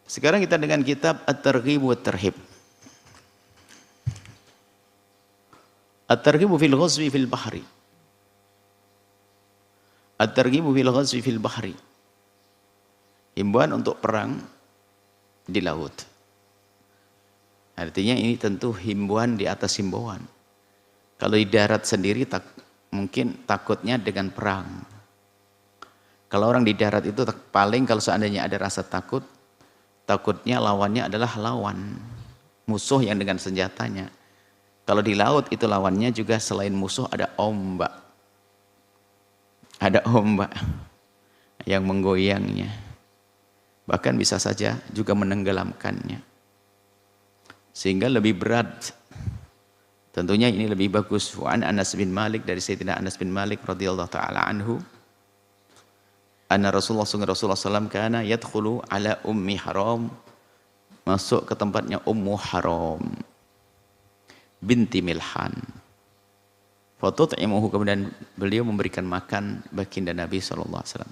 Sekarang kita dengan kitab At-Targhib wa At-Tarhib. At-Targhib fil Ghazwi fil Bahri. At-Targhib fil Ghazwi fil Bahri. Himbauan untuk perang di laut. Artinya ini tentu himbauan di atas himbauan. Kalau di darat sendiri mungkin takutnya dengan perang. Kalau orang di darat itu paling kalau seandainya ada rasa takut, takutnya lawannya adalah lawan musuh yang dengan senjatanya. Kalau di laut itu lawannya juga selain musuh ada ombak. Ada ombak yang menggoyangnya. Bahkan bisa saja juga menenggelamkannya. Sehingga lebih berat. Tentunya ini lebih bagus. Wa an Anas bin Malik, dari Sayyidina Anas bin Malik radhiyallahu taala anhu. Anna Rasulullah SAW kana yadkhulu ala Ummi Haram, masuk ke tempatnya Ummu Haram binti Milhan. Fatut'imuhu, kemudian beliau memberikan makan baginda Nabi SAW.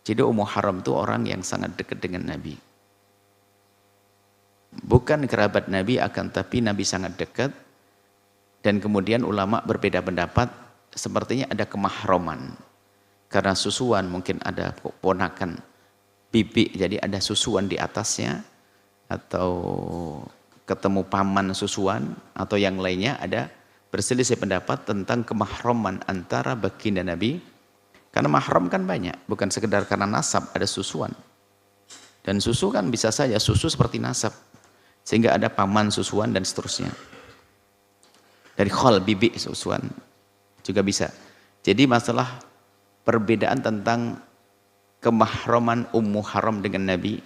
Jadi Ummu Haram itu orang yang sangat dekat dengan Nabi. Bukan kerabat Nabi, akan tapi Nabi sangat dekat. Dan kemudian ulama berbeda pendapat, sepertinya ada kemahroman. Karena susuan, mungkin ada ponakan bibi, jadi ada susuan di atasnya. Atau ketemu paman susuan, atau yang lainnya ada berselisih pendapat tentang kemahroman antara baginda Nabi. Karena mahram kan banyak, bukan sekedar karena nasab, ada susuan. Dan susu kan bisa saja susu seperti nasab. Sehingga ada paman susuan dan seterusnya. Dari khol, bibi susuan juga bisa. Jadi masalah perbedaan tentang kemahroman Ummu Haram dengan Nabi.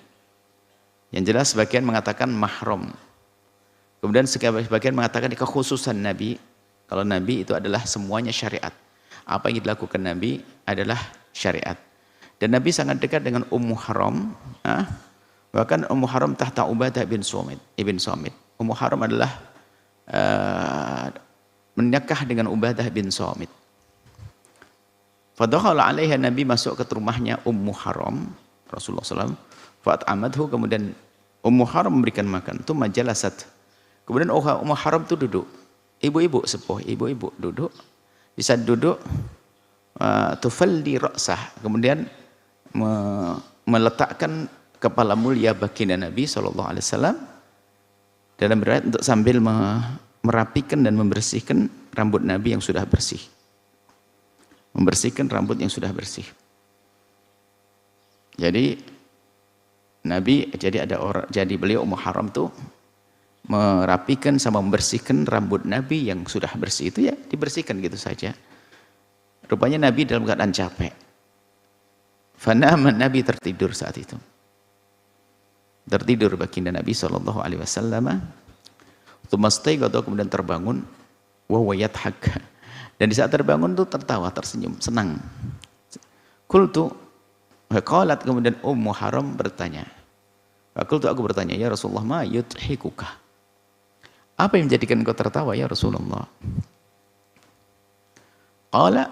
Yang jelas sebagian mengatakan mahram. Kemudian sebagian mengatakan kekhususan Nabi. Kalau Nabi itu adalah semuanya syariat. Apa yang dilakukan Nabi adalah syariat. Dan Nabi sangat dekat dengan Ummu Haram. Bahkan Ummu Haram tahta Ubadah bin Samit. Ummu Haram adalah menikah dengan Ubadah bin Samit. Fadakhala alaiha, Nabi masuk ke rumahnya Ummu Haram, Rasulullah SAW. Fa'amadhu, kemudian Ummu Haram memberikan makan. Itu majalasat. Kemudian Ummu Haram itu duduk. Ibu-ibu sepuh, ibu-ibu duduk. Bisa duduk, tufalli ra'sah, kemudian meletakkan kepala mulia baginda Nabi SAW dalam berat untuk sambil merapikan dan membersihkan rambut Nabi yang sudah bersih. Membersihkan rambut yang sudah bersih. Jadi Nabi, jadi beliau Ummu Haram tuh merapikan sama membersihkan rambut Nabi yang sudah bersih, itu ya dibersihkan gitu saja. Rupanya Nabi dalam keadaan capek. Fanama, Nabi tertidur saat itu. Tertidur baginda Nabi SAW. Tsumastaiqadha, kemudian terbangun. Wa huwa yadhak. Dan di saat terbangun tuh tertawa, tersenyum, senang. Qultu, qalat, kemudian Ummu Haram bertanya. Qultu, aku bertanya, ya Rasulullah, ma yudhikuka? Apa yang menjadikan engkau tertawa ya Rasulullah? Qala,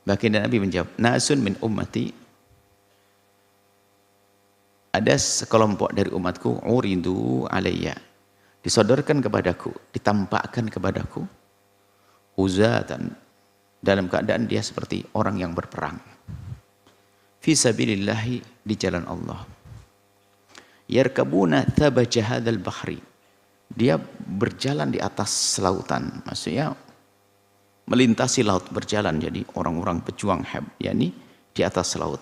baginda Nabi menjawab, nasun min ummati, ada sekelompok dari umatku, uridu alayya, disodorkan kepadaku, ditampakkan kepadaku, uzatan, dalam keadaan dia seperti orang yang berperang, fi sabilillahi, di jalan Allah, yarkabuna tabaja hadzal bahri, dia berjalan di atas lautan, maksudnya melintasi laut, berjalan, jadi orang-orang pejuang yakni di atas laut.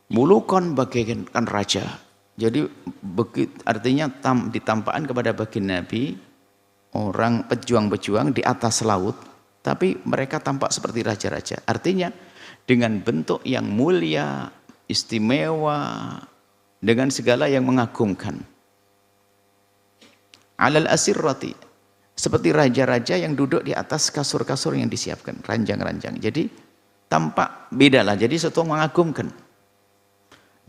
Mulukon, bagaikan raja. Jadi artinya ditampakkan kepada baginda Nabi orang pejuang-pejuang di atas laut, tapi mereka tampak seperti raja-raja. Artinya dengan bentuk yang mulia, istimewa, dengan segala yang mengagumkan. Alal asirrati, seperti raja-raja yang duduk di atas kasur-kasur yang disiapkan, ranjang-ranjang. Jadi tampak beda lah, jadi sesuatu mengagumkan.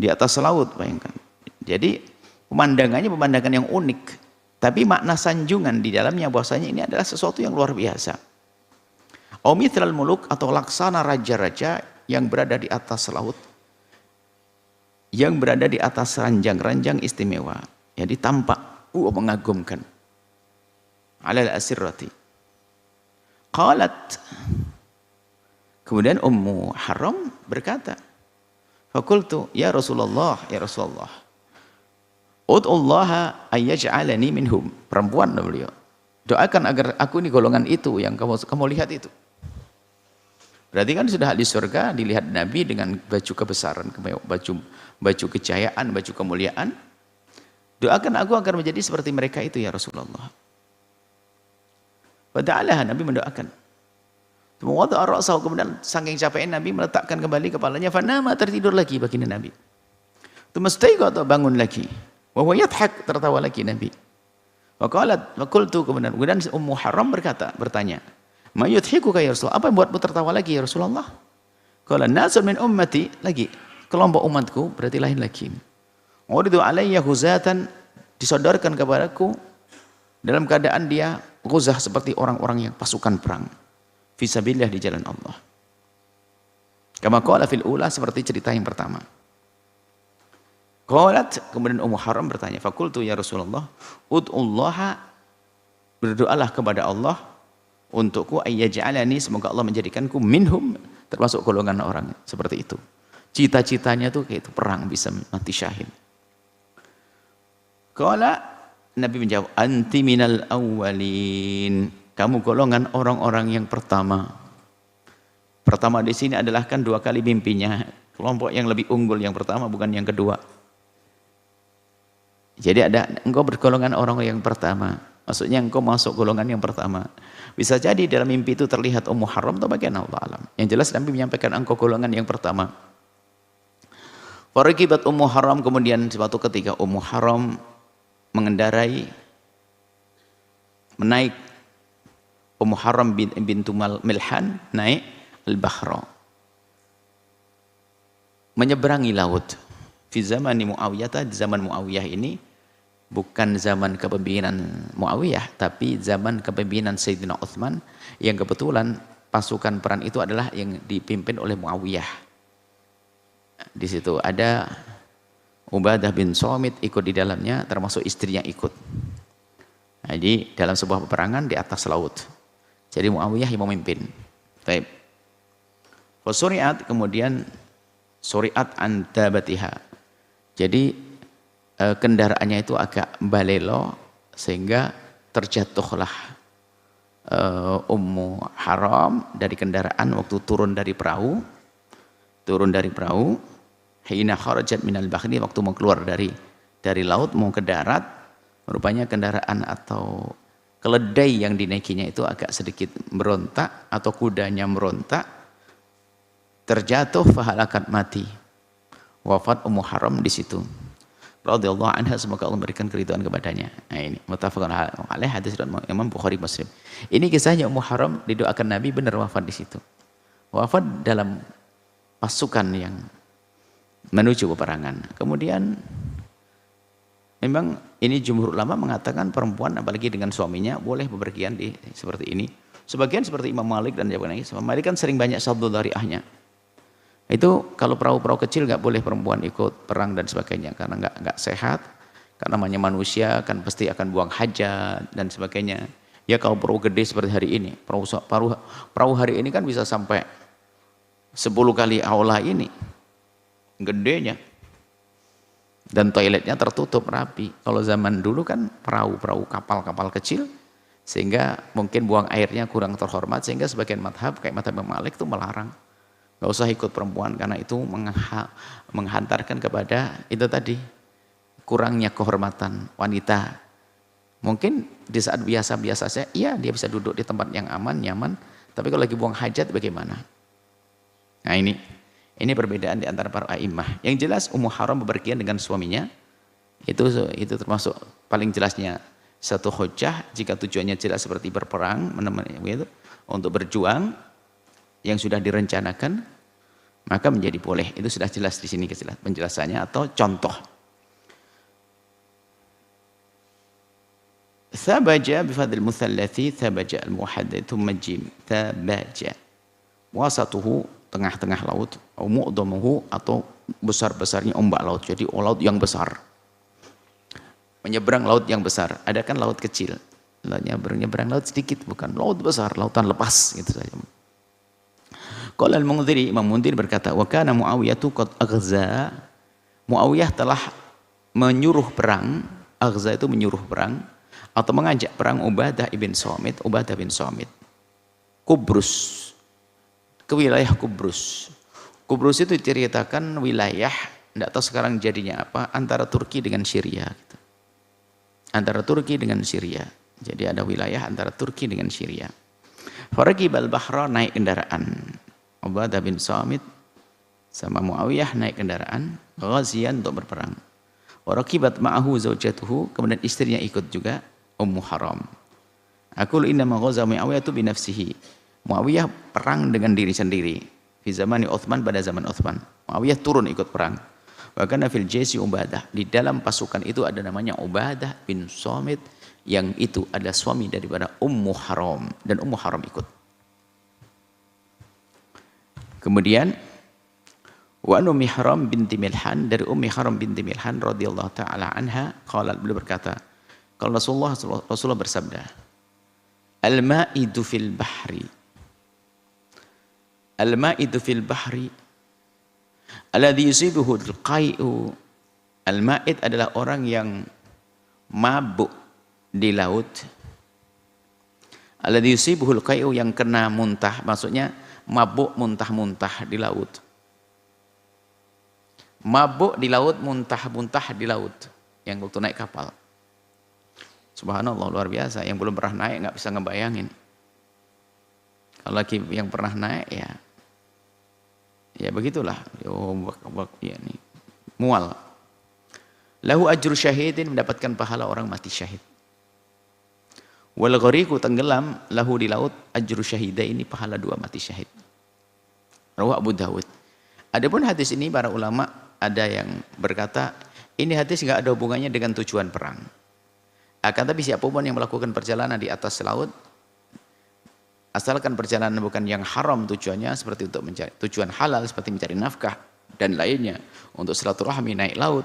Di atas laut, bayangkan. Jadi pemandangannya pemandangan yang unik, tapi makna sanjungan di dalamnya bahwasanya ini adalah sesuatu yang luar biasa. Mithlal muluk, atau laksana raja-raja yang berada di atas laut. yang berada di atas ranjang-ranjang istimewa. Jadi tampak mengagumkan. Alal asirrati. Qalat. Kemudian Ummu Haram berkata, Fakultu, ya Rasulullah, ya Rasulullah. Ud'ullaha ayyaj'alani minhum. Perempuan beliau. Doakan agar aku ini golongan itu yang kamu lihat itu. Berarti kan sudah di surga dilihat Nabi dengan baju kebesaran, baju kejayaan, baju kemuliaan. Doakan aku agar menjadi seperti mereka itu ya Rasulullah. Padahal Nabi mendoakan. Kemudian saking capeknya Nabi meletakkan kembali kepalanya, fanama, tertidur lagi baginda Nabi. Tumastaiqa, atau bangun lagi. Wa huwa yadhak, tertawa lagi Nabi. Wa qalat, wa qultu, kemudian Ummu Haram bertanya, ma yudhikuka ya Rasulullah, apa yang buatmu tertawa lagi ya Rasulullah? Qala nasun min ummati, lagi kelompok umatku, berarti lain lagi. Uridu alayya huzatan, disodorkan kepadaku dalam keadaan dia ghuzah, seperti orang-orang yang pasukan perang fisabilillah, di jalan Allah. Kama qala fil ula, seperti cerita yang pertama. Qalat, kemudian Ummu Haram bertanya, fakultu ya Rasulullah, ud'ullaha, berdoalah kepada Allah untukku, ayyaj'alani, semoga Allah menjadikanku minhum, termasuk golongan orang seperti itu. Cita-citanya tuh kayak itu, perang, bisa mati syahid. Qala, Nabi menjawab, anti minal awwalin, kamu golongan orang-orang yang pertama. Pertama di sini adalah kan dua kali mimpinya. Kelompok yang lebih unggul yang pertama, bukan yang kedua. Jadi ada, engkau bergolongan orang yang pertama. Maksudnya engkau masuk golongan yang pertama. Bisa jadi dalam mimpi itu terlihat Ummu Haram atau bagian Allah alam. Yang jelas Nabi menyampaikan engkau golongan yang pertama. Farakibat Ummu Haram, kemudian suatu ketika Ummu Haram mengendarai, menaik, Ummu Haram bintu Milhan naik al-Bahra, menyeberangi laut. Fi zaman Muawiyah, di zaman Muawiyah ini bukan zaman kepemimpinan Muawiyah, tapi zaman kepemimpinan Sayyidina Utsman, yang kebetulan pasukan perang itu adalah yang dipimpin oleh Muawiyah. Di situ ada Ubadah bin Somit ikut di dalamnya, termasuk istrinya ikut. Jadi dalam sebuah peperangan di atas laut. Jadi Muawiyah yang memimpin. Baik. Fasuri'at, kemudian suri'at an dabatiha. Jadi kendaraannya itu agak balelo, sehingga terjatuhlah Ummu Haram dari kendaraan waktu turun dari perahu. Hina kharajat minal bahri, waktu mau keluar dari laut mau ke darat, rupanya kendaraan atau keledai yang dinaikinya itu agak sedikit merontak, atau kudanya merontak, terjatuh, fahalakat, mati. Wafat Ummu Haram di situ. Radhiyallahu anha, semoga Allah memberikan keridhaan kepadanya. Nah ini muttafaqun alaih, hadis Imam Bukhari Muslim. Ini kisahnya Ummu Haram, didoakan Nabi, benar wafat di situ. Wafat dalam pasukan yang menuju peperangan. Kemudian memang ini jumhur ulama mengatakan perempuan apalagi dengan suaminya boleh bepergian di seperti ini. Sebagian seperti Imam Malik dan Imam Malik kan sering banyak sabdu dhari'ahnya. Itu kalau perahu-perahu kecil nggak boleh perempuan ikut perang dan sebagainya, karena nggak sehat. Karena namanya manusia kan pasti akan buang hajat dan sebagainya. Ya kalau perahu gede seperti hari ini, perahu hari ini kan bisa sampai 10 kali aula ini, gedenya. Dan toiletnya tertutup rapi. Kalau zaman dulu kan perahu-perahu kapal-kapal kecil, sehingga mungkin buang airnya kurang terhormat, sehingga sebagian madhab kayak madhab Imam Malik itu melarang. Gak usah ikut perempuan, karena itu menghantarkan kepada itu tadi, kurangnya kehormatan wanita. Mungkin di saat biasa-biasa saja, iya dia bisa duduk di tempat yang aman, nyaman, tapi kalau lagi buang hajat bagaimana? Nah ini perbedaan di antara para a'immah. Yang jelas Ummu Haram bepergian dengan suaminya, itu termasuk paling jelasnya satu hujjah, jika tujuannya jelas seperti berperang, begitu, untuk berjuang yang sudah direncanakan, maka menjadi boleh. Itu sudah jelas di sini penjelasannya atau contoh. Thabaja bifadil muthallathi, thabaja al-muhaddad, thumma jim, thabaja wasatuhu, tengah-tengah laut, mu'damuhu, atau besar-besarnya ombak laut. Jadi laut yang besar. Menyeberang laut yang besar. Ada kan laut kecil. Nyeberang laut sedikit, bukan laut besar, lautan lepas gitu saja. Qala al-Mundhiri, Imam Mundhir berkata, wa kana Muawiyah qad aghza. Muawiyah telah menyuruh perang, aghza itu menyuruh perang atau mengajak perang Ubadah bin Samit, Kubrus, ke wilayah Kubrus. Kubrus itu diceritakan wilayah, tidak tahu sekarang jadinya apa, antara Turki dengan Syria. Gitu. Antara Turki dengan Syria. Jadi ada wilayah antara Turki dengan Syria. Faraqibal bahra, naik kendaraan. Ubadah bin Samit sama Muawiyah naik kendaraan, ghaziyan untuk berperang. Waraqibat ma'ahu zaujatuhu, kemudian istrinya ikut juga, Ummu Haram. Aqul inna ma ghaza Muawiyah tu bi nafsihi. Muawiyah perang dengan diri sendiri. Fi zamani Utsman, pada zaman Utsman. Muawiyah turun ikut perang. Wa kana fil jaisi Ubadah. Di dalam pasukan itu ada namanya Ubadah bin Samit, yang itu adalah suami daripada Ummu Haram, dan Ummu Haram ikut. Kemudian wa Ummi Haram binti Milhan, dari Ummi Haram binti Milhan radhiyallahu taala anha, qalat, beliau berkata, kalau Rasulullah bersabda, al-ma'idu fil bahri, al-ma'idu fil bahri alladhi yusibuhu al-qai'u. Al-ma'id adalah orang yang mabuk di laut, alladhi yusibuhu al-qai'u, yang kena muntah, maksudnya mabuk muntah-muntah di laut. Mabuk di laut, muntah-muntah di laut, yang waktu naik kapal. Subhanallah, luar biasa. Yang belum pernah naik nggak bisa ngebayangin. Kalau lagi yang pernah naik ya begitulah. Ya, nih. Mual. Lahu ajru syahidin, mendapatkan pahala orang mati syahid. Wal ghariqu, tenggelam, lahu di laut, ajru syahida, ini pahala 2 mati syahid. Rawah Abu Dawud. Adapun hadis ini para ulama ada yang berkata ini hadis nggak ada hubungannya dengan tujuan perang. Akan tapi siapapun yang melakukan perjalanan di atas laut, asalkan perjalanan bukan yang haram tujuannya, seperti untuk mencari tujuan halal seperti mencari nafkah dan lainnya, untuk silaturahmi naik laut,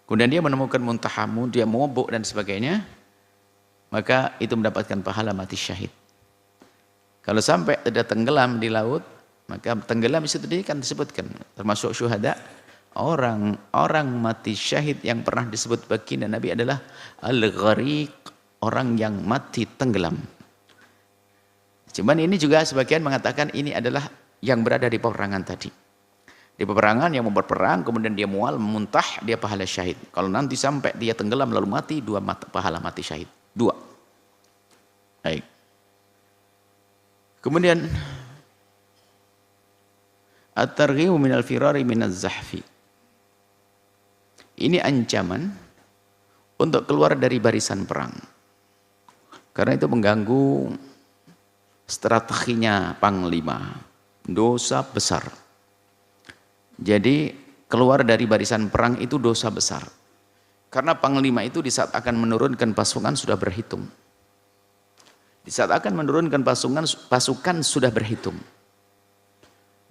kemudian dia menemukan muntahamu, dia mabuk dan sebagainya, maka itu mendapatkan pahala mati syahid. Kalau sampai tidak tenggelam di laut, maka tenggelam itu tadi kan disebutkan termasuk syuhada. Orang mati syahid yang pernah disebut baginda Nabi adalah al-ghariq, orang yang mati tenggelam. Cuman ini juga sebagian mengatakan ini adalah yang berada di peperangan tadi. Di peperangan yang mau berperang, kemudian dia mual, muntah, dia pahala syahid. Kalau nanti sampai dia tenggelam lalu mati, 2 pahala mati syahid. 2. Baik. Kemudian at-targhibu minal firari minaz zahfi. Ini ancaman untuk keluar dari barisan perang. Karena itu mengganggu strateginya panglima. Dosa besar. Jadi keluar dari barisan perang itu dosa besar. Karena panglima itu di saat akan menurunkan pasukan sudah berhitung. Di saat akan menurunkan pasukan sudah berhitung.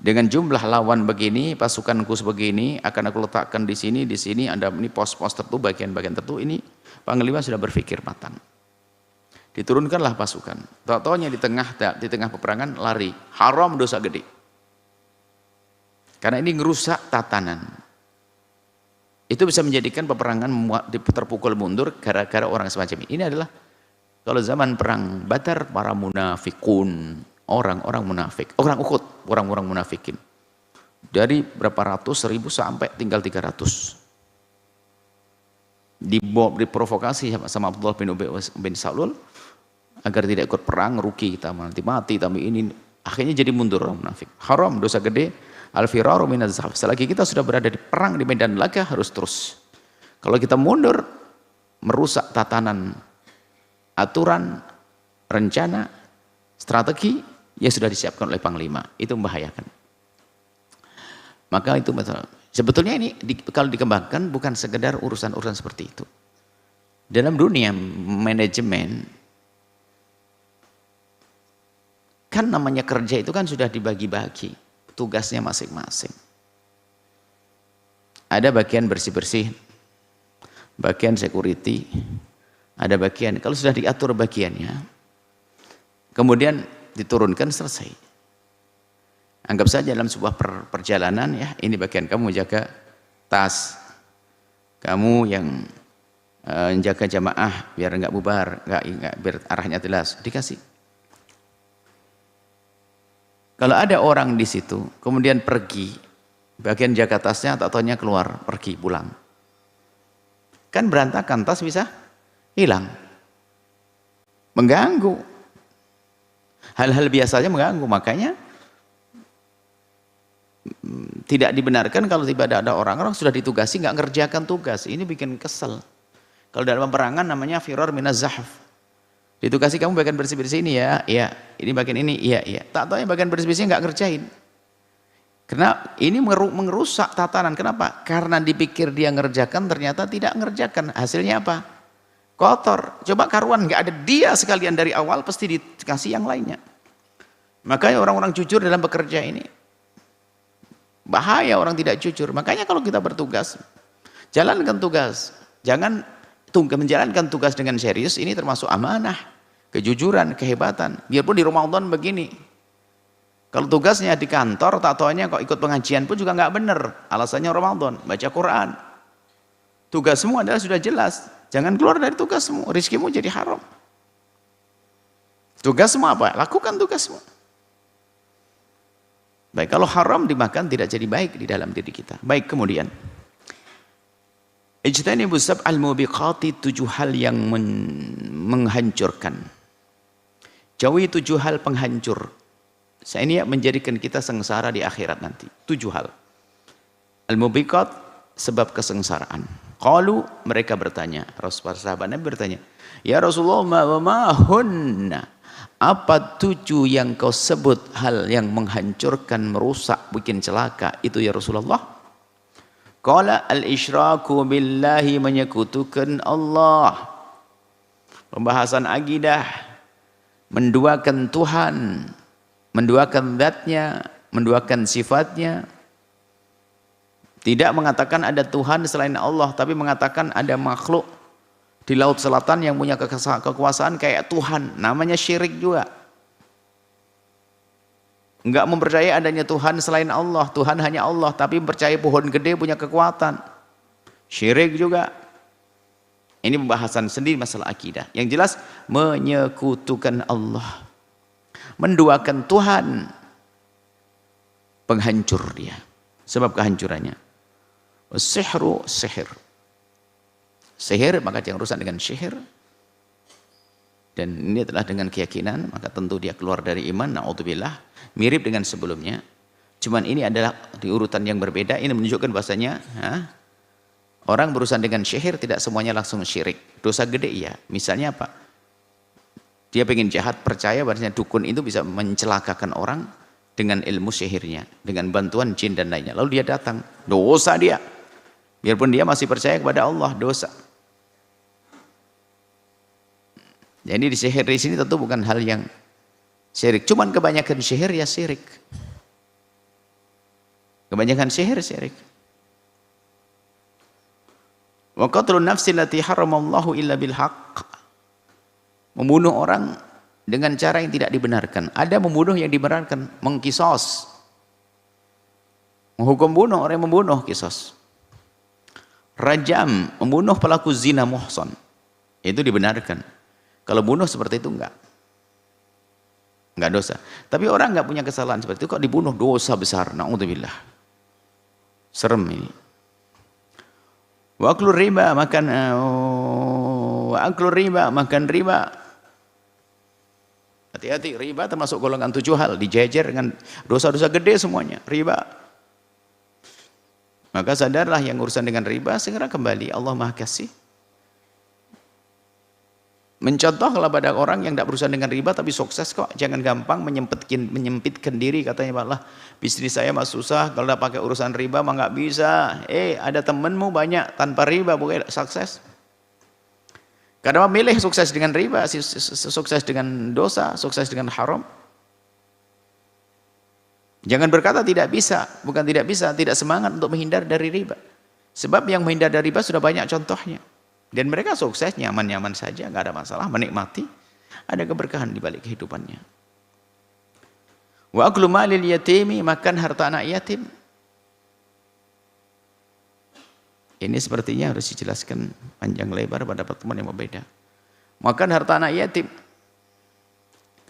Dengan jumlah lawan begini, pasukanku sebegini, akan aku letakkan di sini, ada ini pos-pos tertentu, bagian-bagian tertentu, ini panglima sudah berpikir matang. Diturunkanlah pasukan. Tahu-taunya di tengah peperangan lari, haram, dosa gede. Karena ini ngerusak tatanan. Itu bisa menjadikan peperangan terpukul mundur gara-gara orang semacam ini. Ini adalah kalau zaman perang Badar, para munafikun, orang-orang munafik, orang Uhud, orang-orang munafikin. Dari berapa ratus ribu sampai tinggal 300. Diprovokasi sama Abdullah bin Ubay bin Salul agar tidak ikut perang, rugi kita nanti mati, tapi ini akhirnya jadi mundur orang munafik. Haram, dosa gede. Al-firaru minaz zahf. Selagi kita sudah berada di perang di medan laga harus terus. Kalau kita mundur, merusak tatanan, aturan, rencana, strategi yang sudah disiapkan oleh panglima, itu membahayakan. Maka itu betul. Sebetulnya ini kalau dikembangkan bukan sekedar urusan-urusan seperti itu. Dalam dunia manajemen, kan namanya kerja itu kan sudah dibagi-bagi tugasnya masing-masing. ada bagian bersih-bersih, bagian security, ada bagian, kalau sudah diatur bagiannya, kemudian diturunkan, selesai. Anggap saja dalam sebuah perjalanan, ya, ini bagian kamu jaga tas, kamu yang jaga jamaah biar enggak bubar, enggak biar arahnya jelas, dikasih. Kalau ada orang di situ kemudian pergi, bagian jaga tasnya tak taunya keluar, pergi pulang, kan berantakan, tas bisa hilang, mengganggu, hal-hal biasanya mengganggu. Makanya tidak dibenarkan kalau tiba ada orang-orang sudah ditugasi nggak ngerjakan tugas, ini bikin kesel. Kalau dalam peperangan namanya firar minaz zahf, ditugasi kamu bagian bersih-bersih ini ya, iya, ini bagian ini, iya, iya, tak tahu yang bagian bersih-bersih nggak ngerjain. Karena ini merusak tatanan. Kenapa? Karena dipikir dia ngerjakan, ternyata tidak ngerjakan. Hasilnya apa? Kotor. Coba karuan, nggak ada dia sekalian dari awal, pasti dikasih yang lainnya. Makanya orang-orang jujur dalam bekerja ini bahaya, orang tidak jujur. Makanya kalau kita bertugas, jalankan tugas, jangan menjalankan tugas dengan serius. Ini termasuk amanah, kejujuran, kehebatan. Biarpun di Ramadan begini, kalau tugasnya di kantor, tak taunya kok ikut pengajian pun juga nggak benar. Alasannya Ramadan, baca Quran. Tugasmu adalah sudah jelas. Jangan keluar dari tugasmu, rizkimu jadi haram. Tugasmu apa? Lakukan tugasmu. Baik, kalau haram dimakan tidak jadi baik di dalam diri kita. Baik, kemudian ijtanibu sab'al mubiqati, 7 hal yang menghancurkan. Jauhi 7 hal penghancur. Saya ini menjadikan kita sengsara di akhirat nanti. 7 hal. Al-mubiqat, sebab kesengsaraan. Qalu, mereka bertanya, Rasulullah sahabat Nabi bertanya, ya Rasulullah, ma hunna? Apa 7 yang kau sebut hal yang menghancurkan, merusak, bikin celaka itu ya Rasulullah? Qala al-isyraku billahi, menyekutukan Allah. Pembahasan akidah, menduakan Tuhan, menduakan zatnya, menduakan sifatnya. Tidak mengatakan ada Tuhan selain Allah, tapi mengatakan ada makhluk di laut selatan yang punya kekuasaan kayak Tuhan, namanya syirik juga. Enggak mempercayai adanya Tuhan selain Allah, Tuhan hanya Allah, tapi percaya pohon gede punya kekuatan, syirik juga. Ini pembahasan sendiri masalah akidah. Yang jelas menyekutukan Allah, menduakan Tuhan, penghancur dia, sebab kehancurannya. Sihru, sihir, maka yang rusak dengan sihir, dan ini adalah dengan keyakinan, maka tentu dia keluar dari iman, na'udzubillah. Mirip dengan sebelumnya, cuman ini adalah di urutan yang berbeda. Ini menunjukkan bahasanya orang berurusan dengan sihir tidak semuanya langsung syirik, dosa gede ya. Misalnya apa? Dia pengen jahat, percaya bahasanya dukun itu bisa mencelakakan orang dengan ilmu sihirnya, dengan bantuan jin dan lainnya, lalu dia datang, dosa dia. Biarpun dia masih percaya kepada Allah, dosa. Jadi di sihir di sini tentu bukan hal yang syirik, cuman kebanyakan sihir ya syirik. Kebanyakan sihir syirik. Wa qatlun nafsi allati haramallahu illa bil haqq. Membunuh orang dengan cara yang tidak dibenarkan. Ada membunuh yang dibenarkan, mengkisos. Menghukum bunuh orang yang membunuh, kisos. Rajam, membunuh pelaku zina muhsan. Itu dibenarkan. Kalau bunuh seperti itu enggak dosa. Tapi orang enggak punya kesalahan seperti itu kok dibunuh, dosa besar. Na'udzubillah. Serem ini. Wa aklur riba, makan riba. Hati-hati, riba termasuk golongan 7 hal, dijejer dengan dosa-dosa gede semuanya, riba. Maka sadarlah yang urusan dengan riba segera kembali, Allah Maha Kasih. Mencontohlah pada orang yang tidak berurusan dengan riba tapi sukses kok. Jangan gampang menyempitkan diri, katanya Allah, bisnis saya mah susah, kalau tidak pakai urusan riba mah nggak bisa. Ada temenmu banyak tanpa riba bukan sukses. Karena memilih sukses dengan riba, sukses dengan dosa, sukses dengan haram. Jangan berkata tidak bisa, bukan tidak bisa, tidak semangat untuk menghindar dari riba. Sebab yang menghindar dari riba sudah banyak contohnya. Dan mereka sukses, nyaman-nyaman saja, nggak ada masalah, menikmati, ada keberkahan di balik kehidupannya. Wa aklu malil yatimi, makan harta anak yatim. Ini sepertinya harus dijelaskan panjang lebar pada pertemuan yang berbeda. Makan harta anak yatim.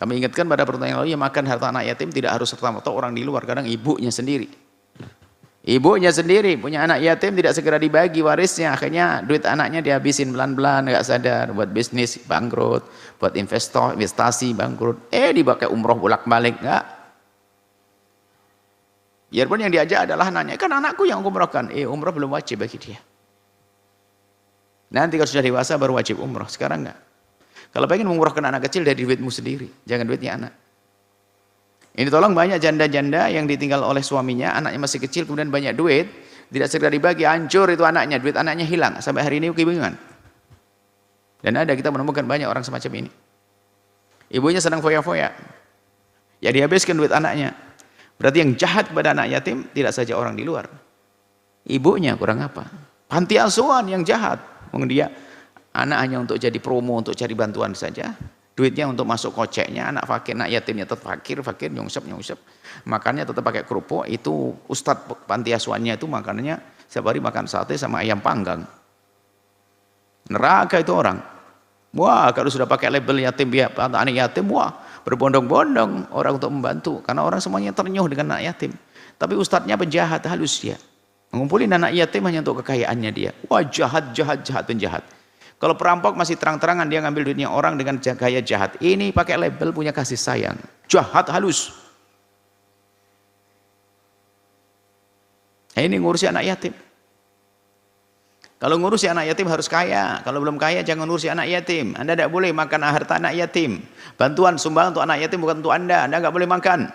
Kami ingatkan pada pertemuan yang lalu, ya makan harta anak yatim tidak harus serta-merta orang di luar, kadang ibunya sendiri. Ibunya sendiri punya anak yatim, tidak segera dibagi warisnya, akhirnya duit anaknya dihabisin pelan-pelan, nggak sadar, buat bisnis bangkrut, buat investasi bangkrut, dipakai umroh bolak-balik, nggak. Biarpun yang diajak adalah anaknya, kan anakku yang umrohkan, umroh belum wajib bagi dia. Nanti kalau sudah dewasa baru wajib umroh, sekarang nggak. Kalau pengen mengumrohkan anak kecil dari duitmu sendiri, jangan duitnya anak. Ini tolong banyak janda-janda yang ditinggal oleh suaminya, anaknya masih kecil, kemudian banyak duit, tidak segera dibagi, hancur itu anaknya, duit anaknya hilang, sampai hari ini kebingungan. Dan ada, kita menemukan banyak orang semacam ini. Ibunya senang foya-foya, ya dihabiskan duit anaknya. Berarti yang jahat kepada anak yatim, tidak saja orang di luar. Ibunya kurang apa? Panti asuhan yang jahat. Dia anak hanya untuk jadi promo, untuk cari bantuan saja. Duitnya untuk masuk koceknya, anak fakir, anak yatimnya tetap fakir, nyungsep. Makannya tetap pakai kerupuk, itu ustadz panti asuhannya itu makanannya setiap hari makan sate sama ayam panggang. Neraka itu orang. Wah, kalau sudah pakai label yatim, anak yatim, wah, berbondong-bondong orang untuk membantu. Karena orang semuanya ternyuh dengan anak yatim. Tapi ustadznya penjahat, halus dia. Mengumpulin anak yatim hanya untuk kekayaannya dia. Wah, jahat, penjahat. Kalau perampok masih terang-terangan dia ngambil duitnya orang dengan gaya jahat. Ini pakai label punya kasih sayang. Jahat halus. Ini ngurusi anak yatim. Kalau ngurusi anak yatim harus kaya. Kalau belum kaya jangan ngurusi anak yatim. Anda tidak boleh makan harta anak yatim. Bantuan sumbangan untuk anak yatim bukan untuk Anda. Anda nggak boleh makan.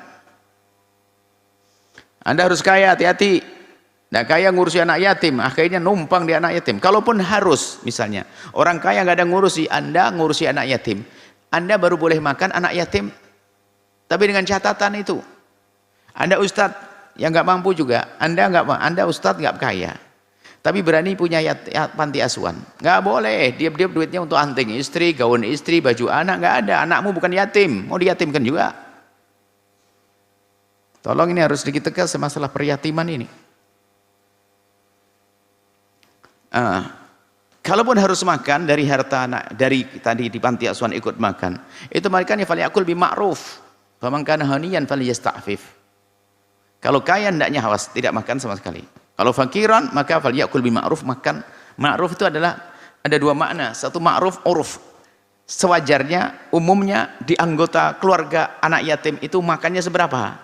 Anda harus kaya, hati-hati. Nah, kaya ngurusi anak yatim, akhirnya numpang di anak yatim. Kalaupun harus, misalnya, orang kaya nggak ada ngurusi, Anda ngurusi anak yatim. Anda baru boleh makan anak yatim. Tapi dengan catatan itu, Anda ustadz yang nggak mampu juga, Anda ustadz nggak kaya. Tapi berani punya panti asuhan. Nggak boleh, diam-diam duitnya untuk anting istri, gaun istri, baju anak, nggak ada. Anakmu bukan yatim, mau diyatimkan juga. Tolong ini harus sedikit tegas masalah peryatiman ini. Kalaupun harus makan dari harta anak, dari tadi di panti asuhan ikut makan, itu makanya falyakul bima'ruf, faman kana haniyan falyasta'fif. Kalau kaya hendaknya hawas, tidak makan sama sekali. Kalau fakiran maka falyakul bima'ruf, makan. Ma'ruf itu adalah ada dua makna. Satu ma'ruf uruf, sewajarnya, umumnya di anggota keluarga anak yatim itu makannya seberapa.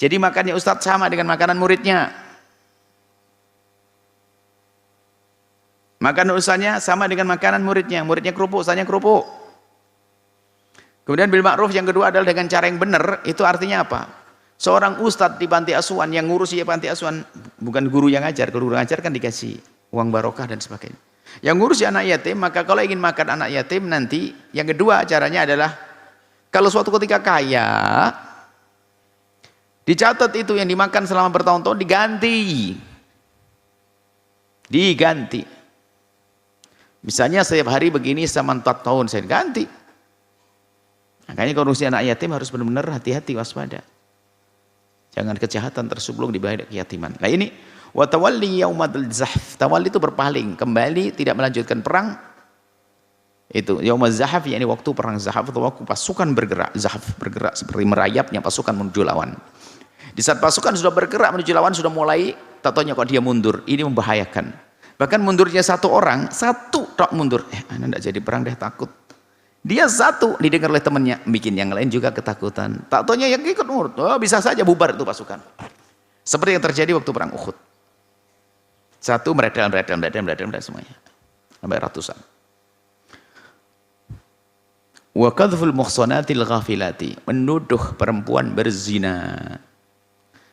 Jadi makannya ustadz sama dengan makanan muridnya. Makan ustaznya sama dengan makanan muridnya. Muridnya kerupuk, ustaznya kerupuk. Kemudian bil ma'ruf yang kedua adalah dengan cara yang benar. Itu artinya apa? Seorang ustadz di panti asuhan yang ngurusi panti asuhan, bukan guru yang ngajar. Guru yang ngajar kan dikasih uang barokah dan sebagainya. Yang ngurusi anak yatim, maka kalau ingin makan anak yatim nanti, yang kedua caranya adalah, kalau suatu ketika kaya, dicatat itu yang dimakan selama bertahun-tahun diganti. Misalnya setiap hari begini sama 4 tahun saya ganti. Makanya kalau urusan anak yatim harus benar-benar hati-hati, waspada. Jangan kejahatan tersublung di balik keyatiman. Nah ini wa tawalli yaumadul zahf. Tawalli itu berpaling, kembali, tidak melanjutkan perang. Itu yaumaz zahf, yakni waktu perang zahf atau waktu pasukan bergerak. Zahf bergerak seperti merayapnya pasukan menuju lawan. Di saat pasukan sudah bergerak menuju lawan, sudah mulai, tak taunya kok dia mundur. Ini membahayakan. Bahkan mundurnya satu orang, satu tok mundur. Anda tidak jadi perang deh, takut. Dia satu, didengar oleh temannya, bikin yang lain juga ketakutan. Tak taunya yang ikut mundur, bisa saja bubar itu pasukan. Seperti yang terjadi waktu perang Uhud. Satu meredam semuanya. Sampai ratusan. Wa qadhful muhsanatil ghafilati, menuduh perempuan berzina.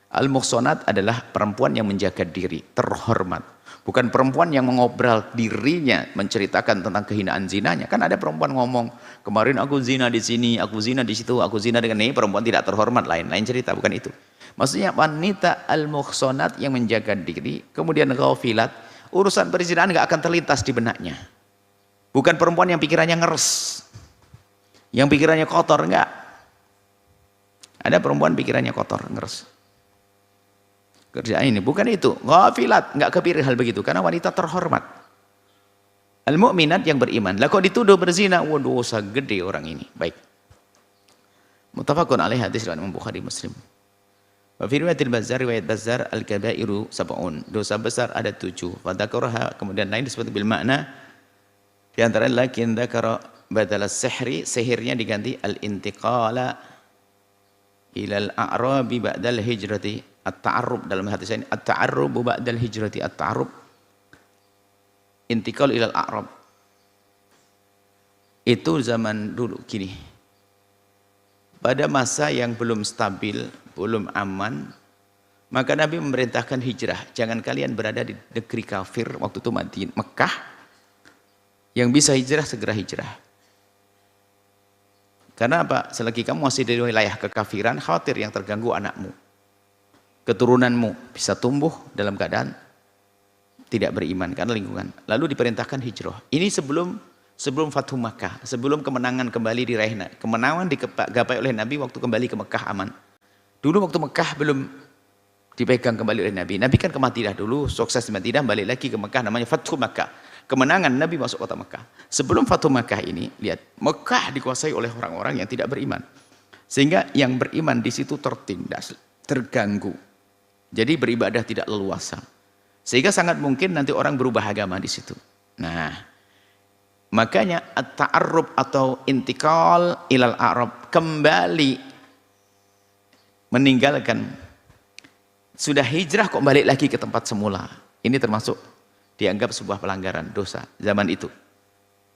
Al-muhsanat adalah perempuan yang menjaga diri, terhormat. Bukan perempuan yang mengobrol dirinya, menceritakan tentang kehinaan zinanya. Kan ada perempuan ngomong, kemarin aku zina di sini, aku zina di situ, aku zina dengan ini. Perempuan tidak terhormat, lain cerita, bukan itu. Maksudnya wanita al-muhsanat yang menjaga diri, kemudian ghafilat, urusan perzinahan nggak akan terlintas di benaknya. Bukan perempuan yang pikirannya ngeres, yang pikirannya kotor, enggak. Ada perempuan pikirannya kotor, ngeres. Kerjaan ini, bukan itu. Ghafilat, enggak kepikir hal begitu. Karena wanita terhormat. Al-mu'minat yang beriman. Lah kok dituduh berzina? Waduh, dosa gede orang ini. Baik. Muttafaqun alaih, hadis riwayat Imam Bukhari Muslim. Wa fi riwayatil Bazzar, riwayat Bazzar, al-kabairu sab'un. Dosa besar ada 7. Fa dzakaraha, kemudian lain disebut bil makna. Di antara lakin dzakara badal as-sihri, sihirnya diganti al-intiqala ilal a'rabi ba'dal hijrati. At-ta'arrub dalam hadis ini, at-ta'arrub ba'dal hijrati, at-ta'arrub intiqal ilal a'rab. Itu zaman dulu gini. Pada masa yang belum stabil, belum aman, maka Nabi memerintahkan hijrah. Jangan kalian berada di negeri kafir waktu itu Madinah, Mekah. Yang bisa hijrah segera hijrah. Karena apa? Selagi kamu masih di wilayah kekafiran, khawatir yang terganggu anakmu, keturunanmu bisa tumbuh dalam keadaan tidak beriman karena lingkungan. Lalu diperintahkan hijrah. Ini sebelum Fathu Makkah, sebelum kemenangan kembali diraih. Kemenangan digapai oleh Nabi waktu kembali ke Mekah aman. Dulu waktu Mekah belum dipegang kembali oleh Nabi. Nabi kan ke Madinah dulu, sukses di Madinah, balik lagi ke Mekah, namanya Fathu Makkah. Kemenangan Nabi masuk kota Mekah. Sebelum Fathu Makkah ini, lihat, Mekah dikuasai oleh orang-orang yang tidak beriman. Sehingga yang beriman di situ tertindas, terganggu. Jadi beribadah tidak leluasa. Sehingga sangat mungkin nanti orang berubah agama di situ. Nah, makanya at-ta'arrub atau intikal ilal a'rab, kembali meninggalkan, sudah hijrah kok balik lagi ke tempat semula. Ini termasuk dianggap sebuah pelanggaran dosa zaman itu.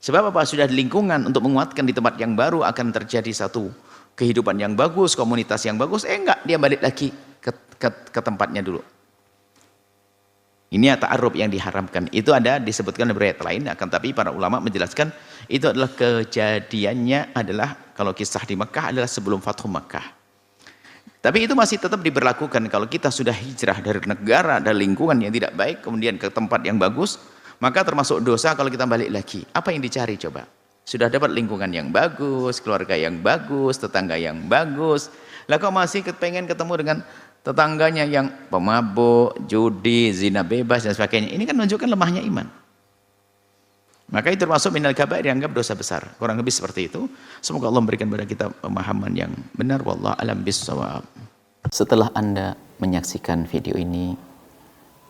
Sebab apa? Sudah di lingkungan untuk menguatkan di tempat yang baru akan terjadi satu kehidupan yang bagus, komunitas yang bagus. Enggak, dia balik lagi ke tempatnya dulu. Ini ta'arrub yang diharamkan. Itu ada disebutkan di riwayat lain, akan tapi para ulama menjelaskan itu adalah kejadiannya adalah kalau kisah di Mekah adalah sebelum Fathu Makkah. Tapi itu masih tetap diberlakukan kalau kita sudah hijrah dari negara dan lingkungan yang tidak baik kemudian ke tempat yang bagus, maka termasuk dosa kalau kita balik lagi. Apa yang dicari coba? Sudah dapat lingkungan yang bagus, keluarga yang bagus, tetangga yang bagus. Lah kok masih pengen ketemu dengan tetangganya yang pemabuk, judi, zina bebas dan sebagainya. Ini kan menunjukkan lemahnya iman. Maka itu termasuk minal kabair, dianggap dosa besar. Kurang lebih seperti itu. Semoga Allah memberikan kepada kita pemahaman yang benar. Wallahu a'lam bishawab. Setelah Anda menyaksikan video ini,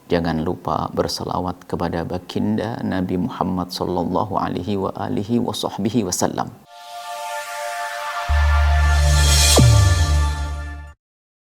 jangan lupa berselawat kepada baginda Nabi Muhammad sallallahu alaihi wa alihi wa sahbihi wasallam.